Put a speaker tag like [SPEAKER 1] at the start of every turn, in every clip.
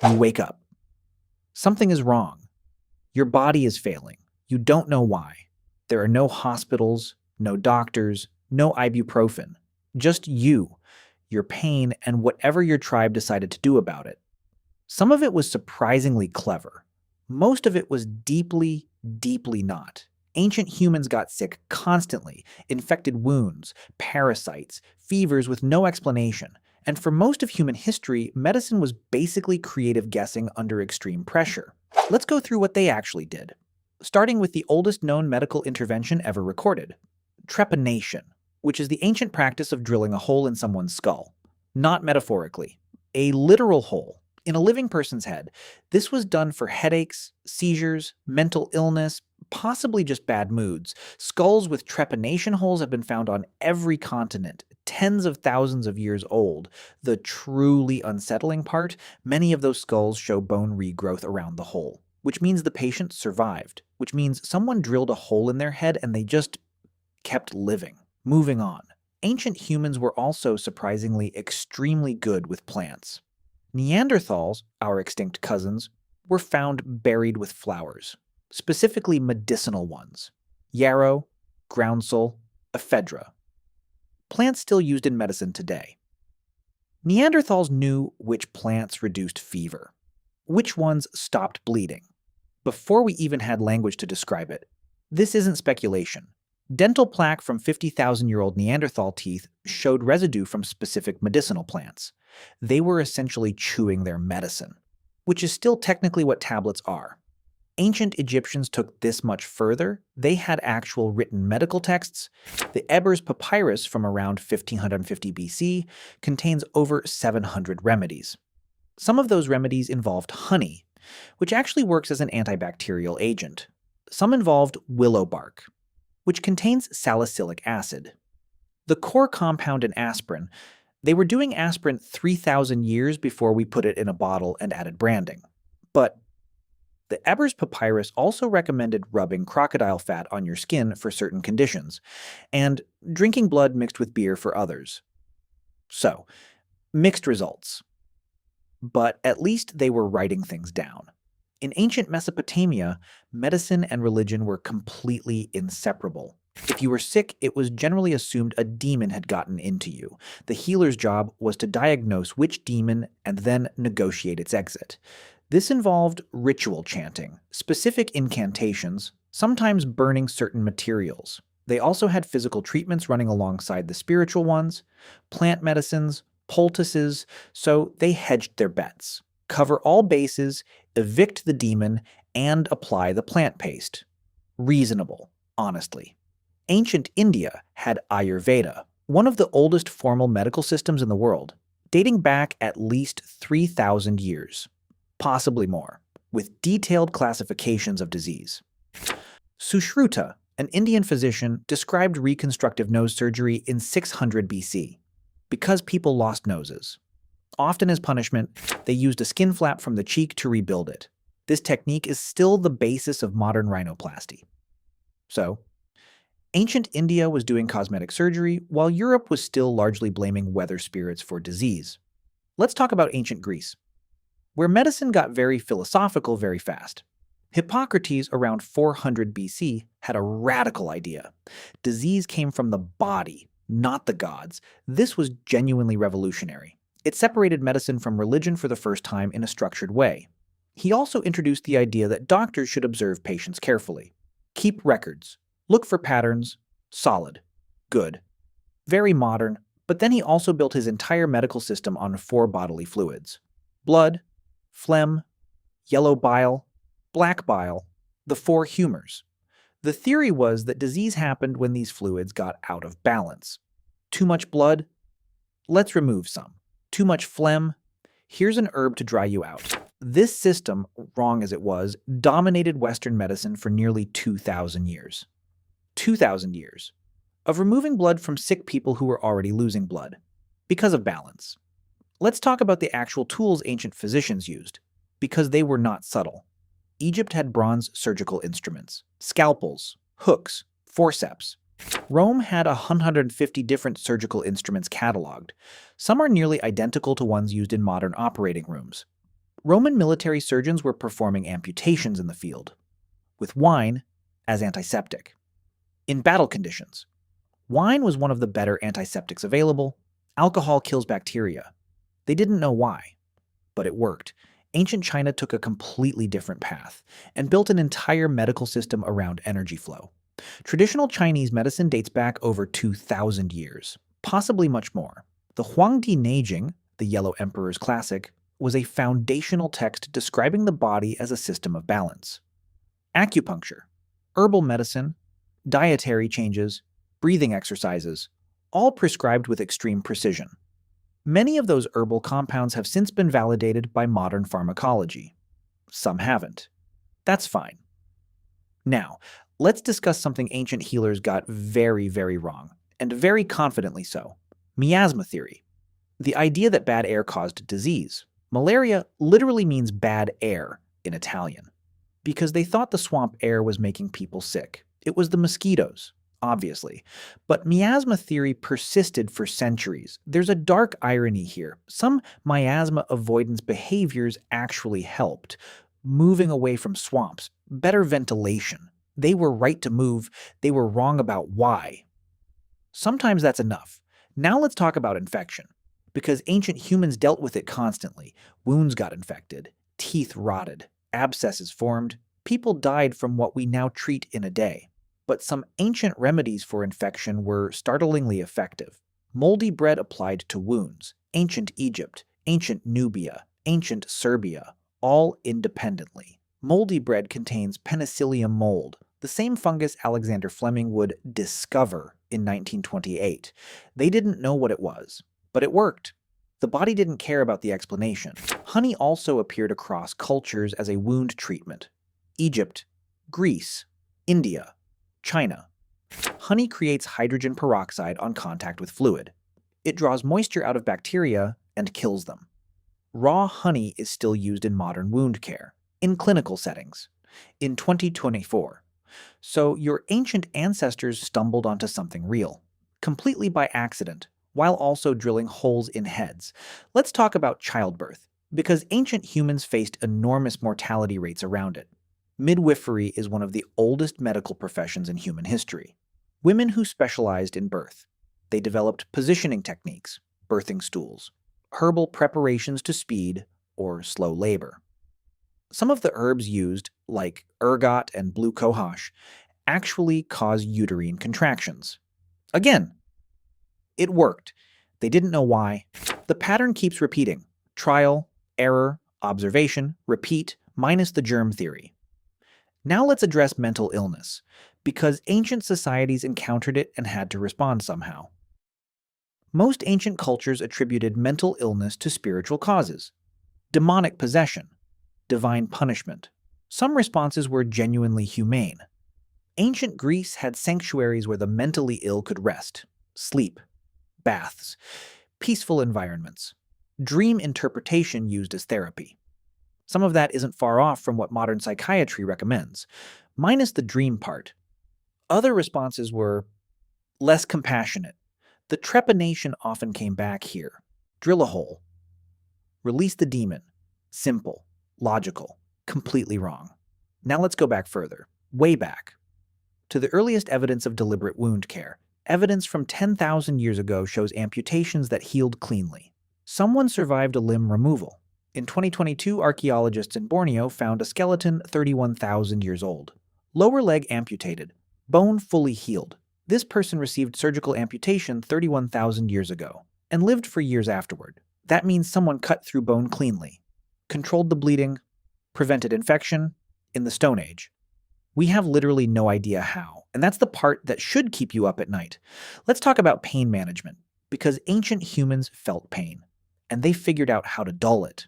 [SPEAKER 1] You wake up. Something is wrong. Your body is failing. You don't know why. There are no hospitals, no doctors, no ibuprofen. Just you, your pain, and whatever your tribe decided to do about it. Some of it was surprisingly clever. Most of it was deeply, deeply not. Ancient humans got sick constantly, infected wounds, parasites, fevers with no explanation. And for most of human history, medicine was basically creative guessing under extreme pressure. Let's go through what they actually did. Starting with the oldest known medical intervention ever recorded, trepanation, which is the ancient practice of drilling a hole in someone's skull. Not metaphorically, a literal hole in a living person's head. This was done for headaches, seizures, mental illness, possibly just bad moods. Skulls with trepanation holes have been found on every continent, tens of thousands of years old. The truly unsettling part, many of those skulls show bone regrowth around the hole, which means the patient survived, which means someone drilled a hole in their head and they just kept living, moving on. Ancient humans were also surprisingly extremely good with plants. Neanderthals, our extinct cousins, were found buried with flowers, specifically medicinal ones: yarrow, groundsel, ephedra. Plants still used in medicine today. Neanderthals knew which plants reduced fever, which ones stopped bleeding, before we even had language to describe it. This isn't speculation. Dental plaque from 50,000-year-old Neanderthal teeth showed residue from specific medicinal plants. They were essentially chewing their medicine, which is still technically what tablets are. Ancient Egyptians took this much further. They had actual written medical texts. The Ebers Papyrus from around 1550 BC contains over 700 remedies. Some of those remedies involved honey, which actually works as an antibacterial agent. Some involved willow bark, which contains salicylic acid. The core compound in aspirin, they were doing aspirin 3,000 years before we put it in a bottle and added branding. But the Ebers Papyrus also recommended rubbing crocodile fat on your skin for certain conditions, and drinking blood mixed with beer for others. So, mixed results. But at least they were writing things down. In ancient Mesopotamia, medicine and religion were completely inseparable. If you were sick, it was generally assumed a demon had gotten into you. The healer's job was to diagnose which demon and then negotiate its exit. This involved ritual chanting, specific incantations, sometimes burning certain materials. They also had physical treatments running alongside the spiritual ones, plant medicines, poultices, so they hedged their bets. Cover all bases, evict the demon, and apply the plant paste. Reasonable, honestly. Ancient India had Ayurveda, one of the oldest formal medical systems in the world, dating back at least 3,000 years, possibly more, with detailed classifications of disease. Sushruta, an Indian physician, described reconstructive nose surgery in 600 BC because people lost noses. Often as punishment, they used a skin flap from the cheek to rebuild it. This technique is still the basis of modern rhinoplasty. So, ancient India was doing cosmetic surgery, while Europe was still largely blaming weather spirits for disease. Let's talk about ancient Greece, where medicine got very philosophical very fast. Hippocrates, around 400 BC, had a radical idea. Disease came from the body, not the gods. This was genuinely revolutionary. It separated medicine from religion for the first time in a structured way. He also introduced the idea that doctors should observe patients carefully. Keep records. Look for patterns. Solid. Good. Very modern, but then he also built his entire medical system on 4 bodily fluids: blood, phlegm, yellow bile, black bile, the 4 humors. The theory was that disease happened when these fluids got out of balance. Too much blood? Let's remove some. Too much phlegm? Here's an herb to dry you out. This system, wrong as it was, dominated Western medicine for nearly 2,000 years. 2,000 years of removing blood from sick people who were already losing blood, because of balance. Let's talk about the actual tools ancient physicians used, because they were not subtle. Egypt had bronze surgical instruments, scalpels, hooks, forceps. Rome had 150 different surgical instruments cataloged. Some are nearly identical to ones used in modern operating rooms. Roman military surgeons were performing amputations in the field, with wine as antiseptic. In battle conditions, wine was one of the better antiseptics available. Alcohol kills bacteria. They didn't know why, but it worked. Ancient China took a completely different path and built an entire medical system around energy flow. Traditional Chinese medicine dates back over 2,000 years, possibly much more. The Huangdi Neijing, the Yellow Emperor's classic, was a foundational text describing the body as a system of balance. Acupuncture, herbal medicine, dietary changes, breathing exercises, all prescribed with extreme precision. Many of those herbal compounds have since been validated by modern pharmacology. Some haven't. That's fine. Now, let's discuss something ancient healers got very, very wrong, and very confidently so. Miasma theory. The idea that bad air caused disease. Malaria literally means bad air in Italian, because they thought the swamp air was making people sick. It was the mosquitoes, obviously. But miasma theory persisted for centuries. There's a dark irony here. Some miasma avoidance behaviors actually helped. Moving away from swamps, better ventilation. They were right to move. They were wrong about why. Sometimes that's enough. Now let's talk about infection. Because ancient humans dealt with it constantly. Wounds got infected. Teeth rotted. Abscesses formed. People died from what we now treat in a day. But some ancient remedies for infection were startlingly effective. Moldy bread applied to wounds. Ancient Egypt, ancient Nubia, ancient Serbia, all independently. Moldy bread contains penicillium mold, the same fungus Alexander Fleming would discover in 1928. They didn't know what it was, but it worked. The body didn't care about the explanation. Honey also appeared across cultures as a wound treatment. Egypt, Greece, India, China. Honey creates hydrogen peroxide on contact with fluid. It draws moisture out of bacteria and kills them. Raw honey is still used in modern wound care, in clinical settings, in 2024. So your ancient ancestors stumbled onto something real, completely by accident, while also drilling holes in heads. Let's talk about childbirth, because ancient humans faced enormous mortality rates around it. Midwifery is one of the oldest medical professions in human history. Women who specialized in birth. They developed positioning techniques, birthing stools, herbal preparations to speed or slow labor. Some of the herbs used, like ergot and blue cohosh, actually cause uterine contractions. Again, it worked. They didn't know why. The pattern keeps repeating. Trial, error, observation, repeat, minus the germ theory. Now let's address mental illness, because ancient societies encountered it and had to respond somehow. Most ancient cultures attributed mental illness to spiritual causes. Demonic possession, divine punishment. Some responses were genuinely humane. Ancient Greece had sanctuaries where the mentally ill could rest, sleep, baths, peaceful environments, dream interpretation used as therapy. Some of that isn't far off from what modern psychiatry recommends, minus the dream part. Other responses were less compassionate. The trepanation often came back here. Drill a hole. Release the demon. Simple, logical, completely wrong. Now let's go back further, way back, to the earliest evidence of deliberate wound care. Evidence from 10,000 years ago shows amputations that healed cleanly. Someone survived a limb removal. In 2022, archaeologists in Borneo found a skeleton 31,000 years old. Lower leg amputated, bone fully healed. This person received surgical amputation 31,000 years ago and lived for years afterward. That means someone cut through bone cleanly, controlled the bleeding, prevented infection in the Stone Age. We have literally no idea how, and that's the part that should keep you up at night. Let's talk about pain management, because ancient humans felt pain, and they figured out how to dull it.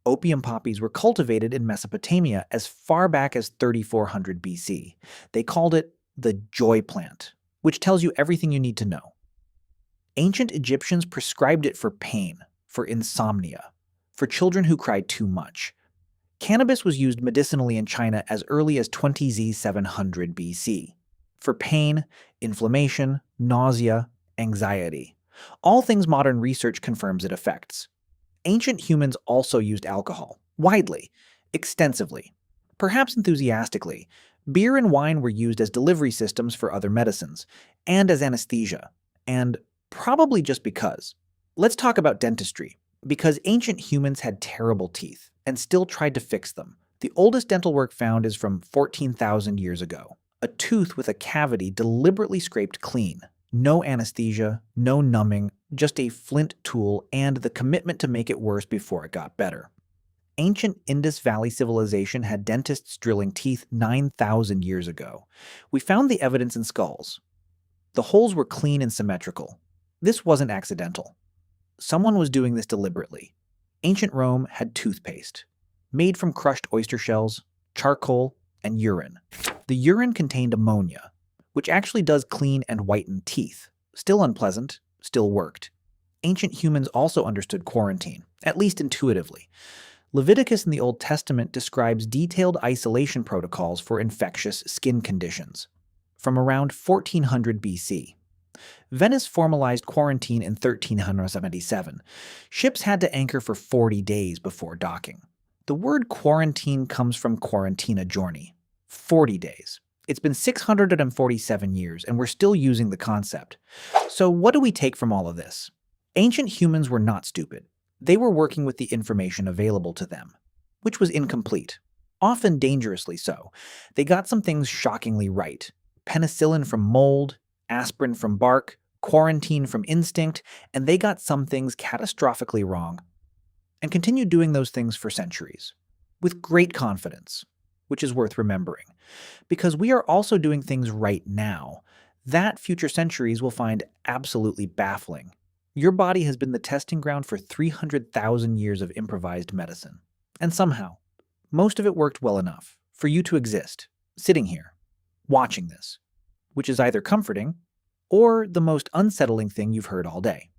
[SPEAKER 1] Opium poppies were cultivated in Mesopotamia as far back as 3400 BC. They called it the joy plant, which tells you everything you need to know. Ancient Egyptians prescribed it for pain, for insomnia, for children who cried too much. Cannabis was used medicinally in China as early as 20Z700 BC, for pain, inflammation, nausea, anxiety. All things modern research confirms it affects. Ancient humans also used alcohol, Widely, extensively, perhaps enthusiastically, beer and wine were used as delivery systems for other medicines, and as anesthesia, and probably just because. Let's talk about dentistry, because ancient humans had terrible teeth and still tried to fix them. The oldest dental work found is from 14,000 years ago. A tooth with a cavity deliberately scraped clean. No anesthesia, no numbing, just a flint tool and the commitment to make it worse before it got better. Ancient Indus Valley civilization had dentists drilling teeth 9,000 years ago. We found the evidence in skulls. The holes were clean and symmetrical. This wasn't accidental. Someone was doing this deliberately. Ancient Rome had toothpaste, made from crushed oyster shells, charcoal, and urine. The urine contained ammonia, which actually does clean and whiten teeth. Still unpleasant, still worked. Ancient humans also understood quarantine, at least intuitively. Leviticus in the Old Testament describes detailed isolation protocols for infectious skin conditions. From around 1400 BC. Venice formalized quarantine in 1377. Ships had to anchor for 40 days before docking. The word quarantine comes from quarantina giorni, 40 days. It's been 647 years, and we're still using the concept. So what do we take from all of this? Ancient humans were not stupid. They were working with the information available to them, which was incomplete, often dangerously so. They got some things shockingly right. Penicillin from mold, aspirin from bark, quarantine from instinct, and they got some things catastrophically wrong, and continued doing those things for centuries, with great confidence, which is worth remembering. Because we are also doing things right now that future centuries will find absolutely baffling. Your body has been the testing ground for 300,000 years of improvised medicine. And somehow, most of it worked well enough for you to exist, sitting here, watching this, which is either comforting or the most unsettling thing you've heard all day.